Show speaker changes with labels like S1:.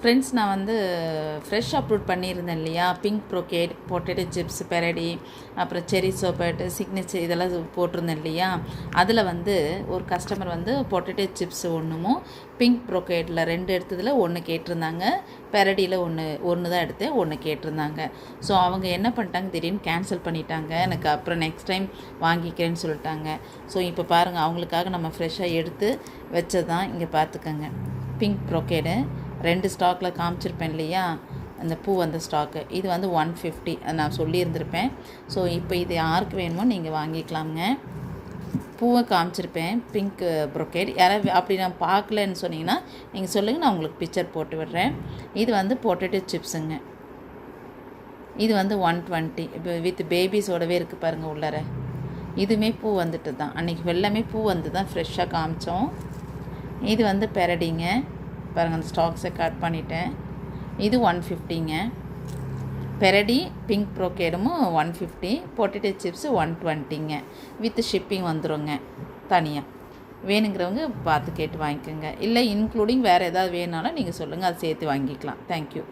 S1: Friends, நான் வந்து fresh upload பண்ணியிருந்தேன் இல்லையா, pink brocade, potato chips, Peradi, அப்புறம் செரி சோப்பேட்டு, சிக்னேச்சர் இதெல்லாம் போட்டிருந்தேன் இல்லையா. அதில் வந்து ஒரு கஸ்டமர் வந்து பொட்டேட்டோ சிப்ஸ் ஒன்றுமும் பிங்க் ப்ரோகேட்டில் 2 எடுத்ததில் 1 கேட்டிருந்தாங்க, பெரடியில் ஒன்று தான் எடுத்தேன், 1 கேட்டிருந்தாங்க. ஸோ அவங்க என்ன பண்ணிட்டாங்க, திடீர்னு கேன்சல் பண்ணிட்டாங்க. எனக்கு அப்புறம் நெக்ஸ்ட் டைம் வாங்கிக்கிறேன்னு சொல்லிட்டாங்க. ஸோ இப்போ பாருங்கள், அவங்களுக்காக நம்ம ஃப்ரெஷ்ஷாக எடுத்து வச்சதான் இங்கே பார்த்துக்கோங்க. பிங்க் ப்ரோகேடு 2 ஸ்டாக்கில் காமிச்சிருப்பேன் இல்லையா, அந்த பூ வந்த ஸ்டாக்கு. இது வந்து 150 நான் சொல்லியிருந்திருப்பேன். ஸோ இப்போ இது யாருக்கு வேணுமோ நீங்கள் வாங்கிக்கலாமுங்க. பூவை காமிச்சிருப்பேன், பிங்க் ப்ரோகேட். யாராவது அப்படி நான் பார்க்கலன்னு சொன்னீங்கன்னா நீங்கள் சொல்லுங்கள், நான் உங்களுக்கு பிக்சர் போட்டு விடுறேன். இது வந்து பொட்டேட்டோ சிப்ஸுங்க. இது வந்து 120. இப்போ வித் பேபிஸோடவே இருக்குது பாருங்கள் உள்ளார. இதுவுமே பூ வந்துட்டு தான், அன்றைக்கி வெள்ளமே பூ வந்து தான் ஃப்ரெஷ்ஷாக காமிச்சோம். இது வந்து பெரடிங்க பாருங்கள், அந்த ஸ்டாக்ஸை கட் பண்ணிட்டேன். இது 150ங்க. பெரடி பிங்க் ப்ரோகேடும் 150, பொட்டேட்டோ சிப்ஸ் 120ங்க. வித் ஷிப்பிங் வந்துடுங்க தனியாக. வேணுங்கிறவங்க பார்த்து கேட்டு வாங்கிக்கோங்க. இல்லை இன்க்ளூடிங் வேறு ஏதாவது வேணுனாலும் நீங்கள் சொல்லுங்கள், அதை சேர்த்து வாங்கிக்கலாம். தேங்க்யூ.